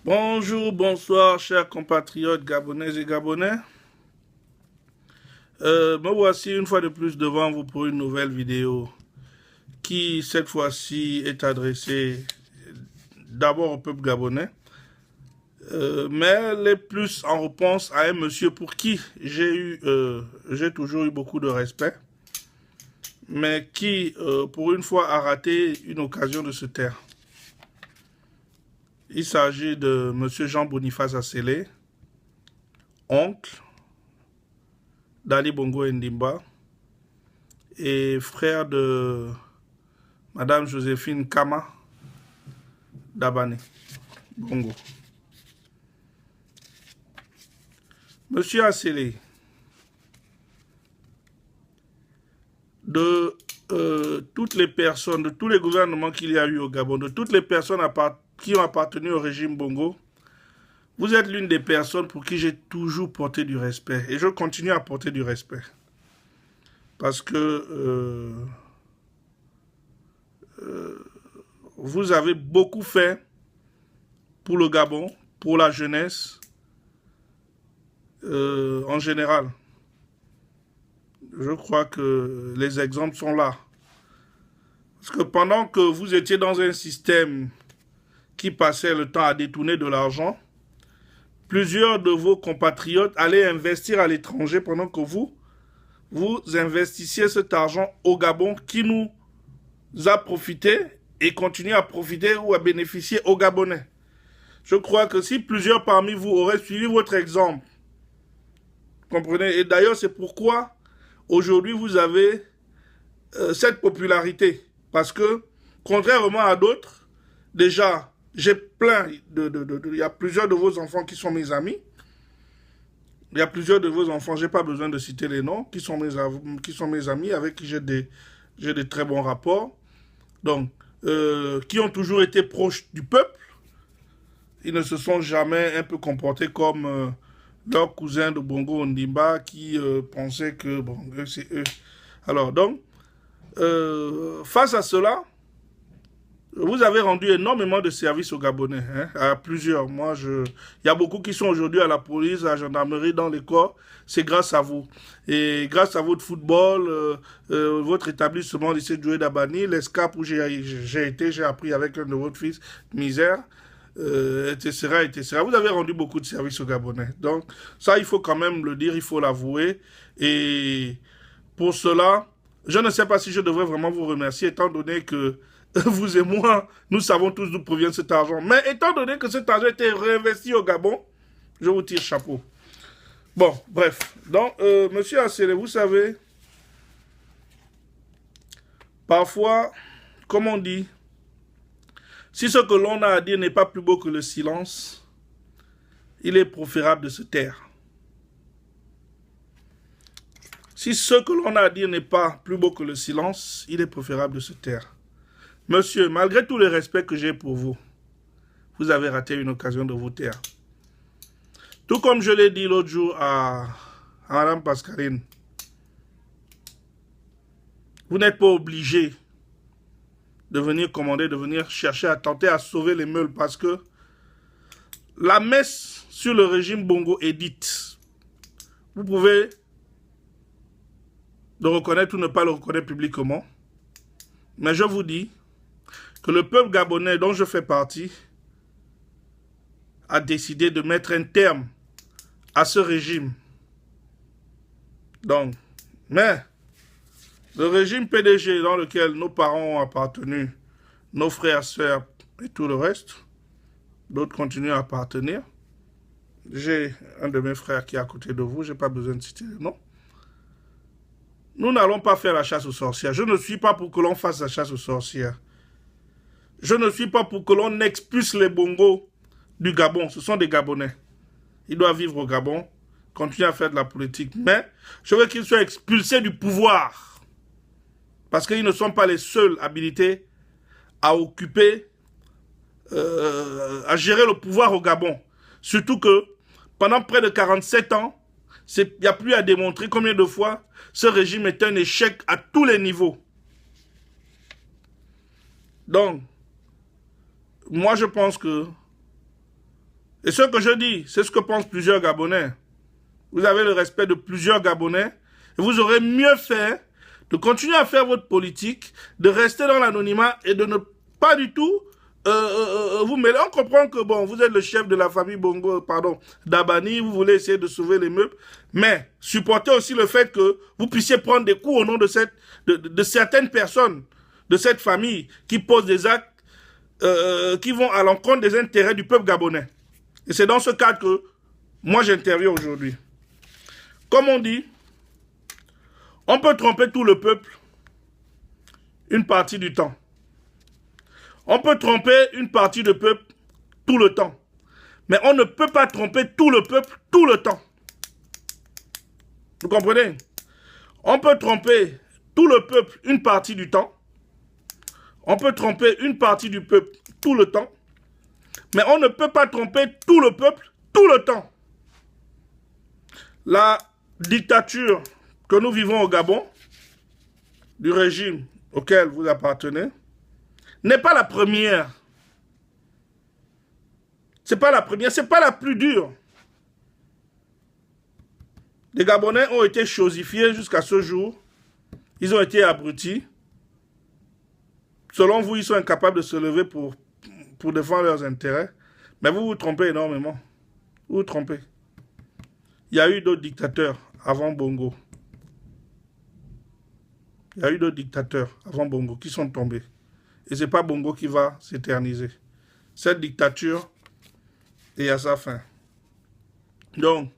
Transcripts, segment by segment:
Bonjour, bonsoir, chers compatriotes gabonaises et gabonais. Me voici une fois de plus devant vous pour une nouvelle vidéo qui, cette fois-ci, est adressée d'abord au peuple gabonais, mais elle est plus en réponse à un monsieur pour qui j'ai toujours eu beaucoup de respect, mais qui, pour une fois, a raté une occasion de se taire. Il s'agit de monsieur Jean-Boniface Asselé, oncle d'Ali Bongo Ndimba et frère de Madame Joséphine Kama d'Abane Bongo. Monsieur Asselé, de toutes les personnes, de tous les gouvernements qu'il y a eu au Gabon, de toutes les personnes qui ont appartenu au régime Bongo, vous êtes l'une des personnes pour qui j'ai toujours porté du respect. Et je continue à porter du respect. Parce que vous avez beaucoup fait pour le Gabon, pour la jeunesse, en général. Je crois que les exemples sont là. Parce que pendant que vous étiez dans un système qui passait le temps à détourner de l'argent, plusieurs de vos compatriotes allaient investir à l'étranger pendant que vous investissiez cet argent au Gabon qui nous a profité et continue à profiter ou à bénéficier aux Gabonais. Je crois que si plusieurs parmi vous auraient suivi votre exemple, comprenez, et d'ailleurs c'est pourquoi aujourd'hui vous avez cette popularité. Parce que, contrairement à d'autres, déjà, j'ai plein il y a plusieurs de vos enfants qui sont mes amis. Il y a plusieurs de vos enfants, j'ai pas besoin de citer les noms, qui sont mes amis, avec qui j'ai des très bons rapports. Donc, qui ont toujours été proches du peuple. Ils ne se sont jamais un peu comportés comme leurs cousins de Bongo Ondimba qui pensaient que, bon, c'est eux. Alors, donc, face à cela, vous avez rendu énormément de services aux Gabonais, hein, à plusieurs. Il y a beaucoup qui sont aujourd'hui à la police, à la gendarmerie, dans les corps. C'est grâce à vous. Et grâce à votre football, votre établissement lycée de Joué d'Abani, l'ESCAP où j'ai été, j'ai appris avec un de votre fils, Misère, etc., etc. Vous avez rendu beaucoup de services aux Gabonais. Donc, ça, il faut quand même le dire, il faut l'avouer. Et pour cela, je ne sais pas si je devrais vraiment vous remercier, étant donné que vous et moi, nous savons tous d'où provient cet argent. Mais étant donné que cet argent était réinvesti au Gabon, je vous tire chapeau. Bon, bref. Donc, monsieur Asselé, vous savez, parfois, comme on dit, si ce que l'on a à dire n'est pas plus beau que le silence, il est préférable de se taire. Si ce que l'on a à dire n'est pas plus beau que le silence, il est préférable de se taire. Monsieur, malgré tout le respect que j'ai pour vous, vous avez raté une occasion de vous taire. Tout comme je l'ai dit l'autre jour à Madame Pascaline, vous n'êtes pas obligé de venir commander, de venir chercher à tenter à sauver les meules parce que la messe sur le régime Bongo est dite. Vous pouvez le reconnaître ou ne pas le reconnaître publiquement, mais je vous dis que le peuple gabonais dont je fais partie a décidé de mettre un terme à ce régime. Donc, mais le régime PDG dans lequel nos parents ont appartenu, nos frères, sœurs et tout le reste, d'autres continuent à appartenir. J'ai un de mes frères qui est à côté de vous, je n'ai pas besoin de citer le nom. Nous n'allons pas faire la chasse aux sorcières. Je ne suis pas pour que l'on fasse la chasse aux sorcières. Je ne suis pas pour que l'on expulse les Bongos du Gabon. Ce sont des Gabonais. Ils doivent vivre au Gabon, continuer à faire de la politique. Mais je veux qu'ils soient expulsés du pouvoir. Parce qu'ils ne sont pas les seuls habilités à occuper, à gérer le pouvoir au Gabon. Surtout que pendant près de 47 ans, il n'y a plus à démontrer combien de fois ce régime est un échec à tous les niveaux. Donc, moi je pense que Et ce que je dis, c'est ce que pensent plusieurs Gabonais. Vous avez le respect de plusieurs Gabonais et vous aurez mieux fait de continuer à faire votre politique, de rester dans l'anonymat et de ne pas du tout vous mêler. On comprend que bon, vous êtes le chef de la famille Bongo, pardon, d'Abani, vous voulez essayer de sauver les meubles, mais supportez aussi le fait que vous puissiez prendre des coups au nom de certaines personnes de cette famille qui posent des actes qui vont à l'encontre des intérêts du peuple gabonais. Et c'est dans ce cadre que moi j'interviens aujourd'hui. Comme on dit, on peut tromper tout le peuple une partie du temps. On peut tromper une partie du peuple tout le temps. Mais on ne peut pas tromper tout le peuple tout le temps. Vous comprenez? On peut tromper tout le peuple une partie du temps. On peut tromper une partie du peuple tout le temps. Mais on ne peut pas tromper tout le peuple tout le temps. La dictature que nous vivons au Gabon, du régime auquel vous appartenez, n'est pas la première. C'est pas la première, c'est pas la plus dure. Les Gabonais ont été chosifiés jusqu'à ce jour. Ils ont été abrutis. Selon vous, ils sont incapables de se lever pour défendre leurs intérêts. Mais vous vous trompez énormément. Vous vous trompez. Il y a eu d'autres dictateurs avant Bongo. Il y a eu d'autres dictateurs avant Bongo qui sont tombés. Et ce n'est pas Bongo qui va s'éterniser. Cette dictature est à sa fin. Donc,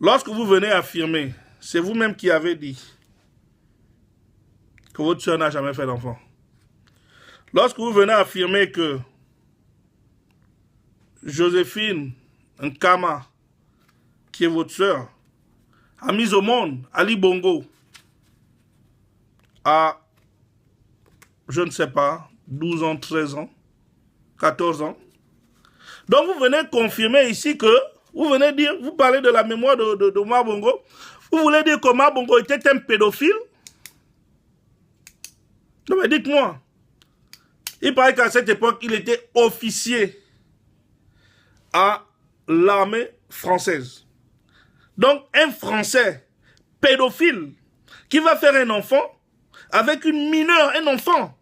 lorsque vous venez affirmer, c'est vous-même qui avez dit que votre soeur n'a jamais fait d'enfant. Lorsque vous venez affirmer que Joséphine Nkama, qui est votre soeur, a mis au monde Ali Bongo à, je ne sais pas, 12 ans, 13 ans, 14 ans. Donc vous venez confirmer ici que, vous venez dire, vous parlez de la mémoire de Omar Bongo, vous voulez dire qu'Omar Bongo était un pédophile? Non mais dites-moi, il paraît qu'à cette époque, il était officier à l'armée française. Donc un Français pédophile qui va faire un enfant avec une mineure, un enfant,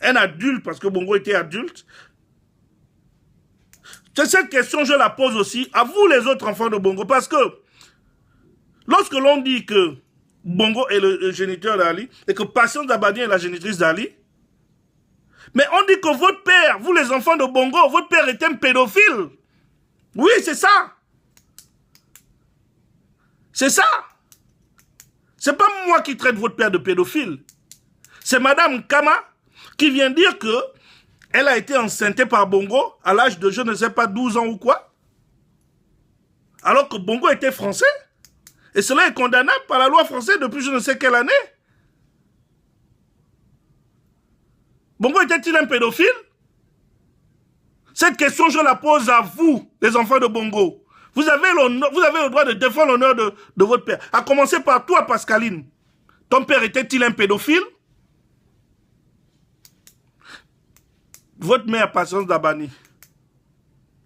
un adulte, parce que Bongo était adulte. Cette question, je la pose aussi à vous les autres enfants de Bongo, parce que lorsque l'on dit que Bongo est le géniteur d'Ali, et que Patience Dabadi est la génitrice d'Ali, mais on dit que votre père, vous les enfants de Bongo, votre père est un pédophile. Oui, c'est ça. C'est ça. C'est pas moi qui traite votre père de pédophile. C'est Madame Kama qui vient dire que elle a été enceintée par Bongo à l'âge de je ne sais pas 12 ans ou quoi. Alors que Bongo était français. Et cela est condamnable par la loi française depuis je ne sais quelle année. Bongo était-il un pédophile? Cette question, je la pose à vous, les enfants de Bongo. Vous avez le droit de défendre l'honneur de votre père. À commencer par toi, Pascaline. Ton père était-il un pédophile? Votre mère, Patience Dabani,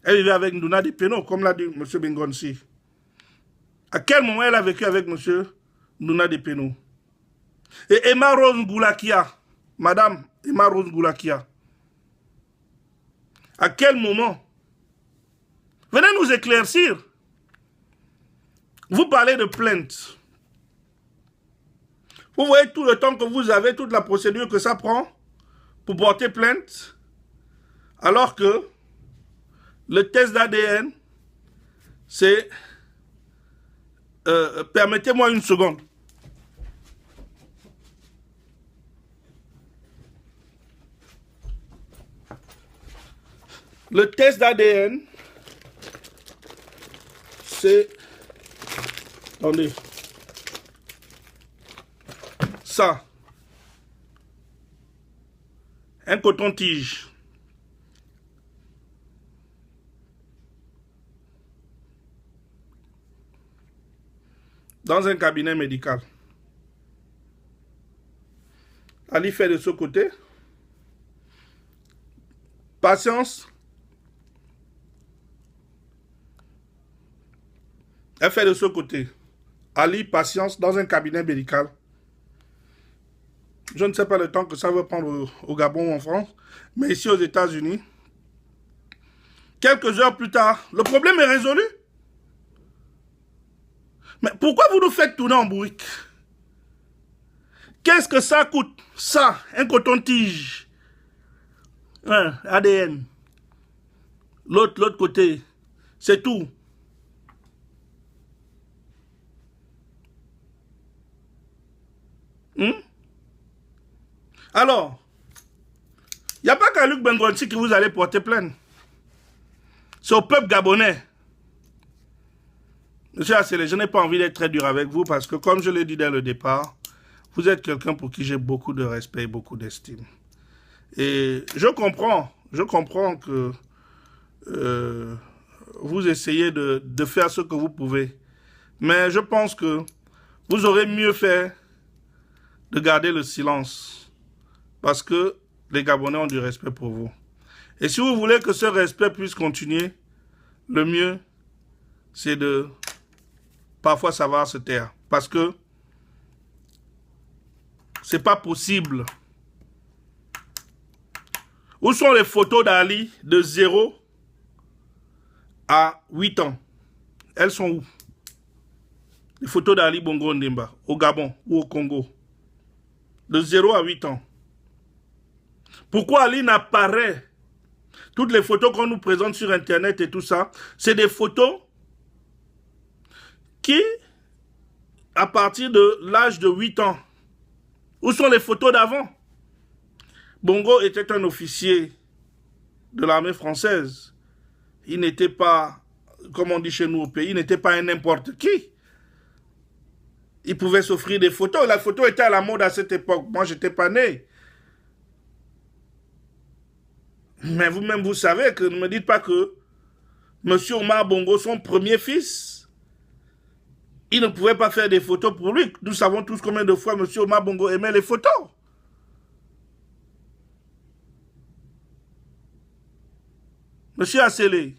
elle vivait avec Ndouna Dipeno, comme l'a dit M. Bengonsi. À quel moment elle a vécu avec M. Ndouna Dipeno? Et Emma Rose Ngoulakia, Madame Emma Rose Ngoulakia, à quel moment? Venez nous éclaircir. Vous parlez de plainte. Vous voyez tout le temps que vous avez, toute la procédure que ça prend pour porter plainte, alors que le test d'ADN, c'est... permettez-moi une seconde. Le test d'ADN, c'est... Attendez. Ça. Un coton-tige. Dans un cabinet médical. Ali fait de ce côté. Patience Elle fait de ce côté. Ali, patience, dans un cabinet médical. Je ne sais pas le temps que ça va prendre au Gabon ou en France, mais ici aux États-Unis, quelques heures plus tard, le problème est résolu. Mais pourquoi vous nous faites tourner en bourrique? Qu'est-ce que ça coûte? Ça, un coton-tige. ADN. L'autre côté. C'est tout. Alors, il n'y a pas qu'à Luc Bengonsi que vous allez porter plainte. C'est au peuple gabonais. Monsieur Assele, je n'ai pas envie d'être très dur avec vous parce que, comme je l'ai dit dès le départ, vous êtes quelqu'un pour qui j'ai beaucoup de respect et beaucoup d'estime. Et je comprends que vous essayez de faire ce que vous pouvez. Mais je pense que vous aurez mieux fait de garder le silence. Parce que les Gabonais ont du respect pour vous. Et si vous voulez que ce respect puisse continuer, le mieux, c'est de parfois savoir se taire. Parce que c'est pas possible. Où sont les photos d'Ali de 0 à 8 ans? Elles sont où? Les photos d'Ali Bongo Ondimba, au Gabon ou au Congo. De 0 à 8 ans. Pourquoi Ali n'apparaît? Toutes les photos qu'on nous présente sur Internet et tout ça, c'est des photos qui, à partir de l'âge de 8 ans, où sont les photos d'avant? Bongo était un officier de l'armée française. Il n'était pas, comme on dit chez nous au pays, il n'était pas un n'importe qui. Il pouvait s'offrir des photos. La photo était à la mode à cette époque. Moi, je n'étais pas né. Mais vous-même, vous savez que ne me dites pas que M. Omar Bongo, son premier fils, il ne pouvait pas faire des photos pour lui. Nous savons tous combien de fois M. Omar Bongo aimait les photos. Monsieur Assele,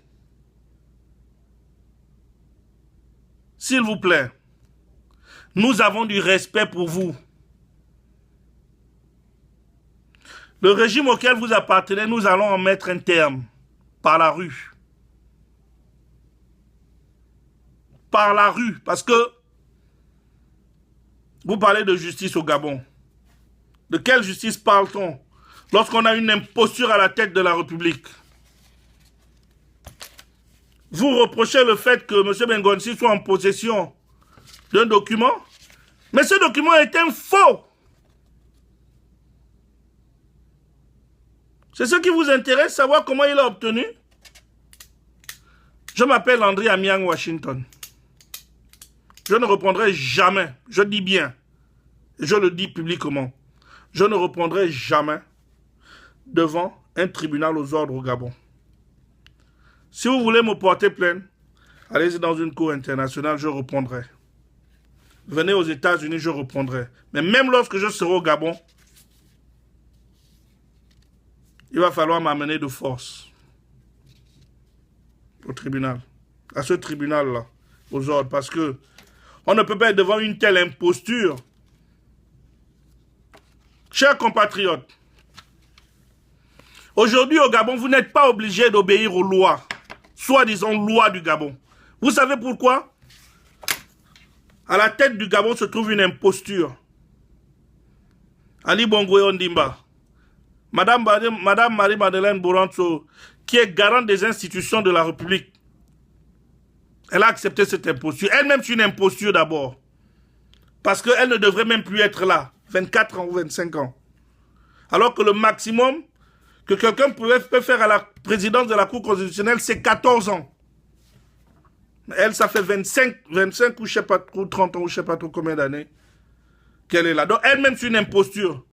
s'il vous plaît, nous avons du respect pour vous. Le régime auquel vous appartenez, nous allons en mettre un terme par la rue. Par la rue, parce que vous parlez de justice au Gabon. De quelle justice parle-t-on lorsqu'on a une imposture à la tête de la République? Vous reprochez le fait que M. Bengonsi soit en possession d'un document, mais ce document est un faux. C'est ce qui vous intéresse, savoir comment il a obtenu. Je m'appelle André Amiang Washington. Je ne répondrai jamais, je dis bien, et je le dis publiquement, je ne répondrai jamais devant un tribunal aux ordres au Gabon. Si vous voulez me porter plainte, allez-y dans une cour internationale, je répondrai. Venez aux États-Unis, je répondrai. Mais même lorsque je serai au Gabon, il va falloir m'amener de force au tribunal. À ce tribunal-là, aux ordres. Parce que on ne peut pas être devant une telle imposture. Chers compatriotes, aujourd'hui au Gabon, vous n'êtes pas obligés d'obéir aux lois, soi-disant lois du Gabon. Vous savez pourquoi? À la tête du Gabon se trouve une imposture. Ali Bongo Ondimba, Madame Marie-Madeleine Bouranto, qui est garante des institutions de la République, elle a accepté cette imposture. Elle-même, c'est une imposture d'abord. Parce qu'elle ne devrait même plus être là. 24 ans ou 25 ans. Alors que le maximum que quelqu'un peut faire à la présidence de la Cour constitutionnelle, c'est 14 ans. Elle, ça fait 25 ou je sais pas trop, 30 ans ou je sais pas trop combien d'années qu'elle est là. Donc elle-même, c'est une imposture.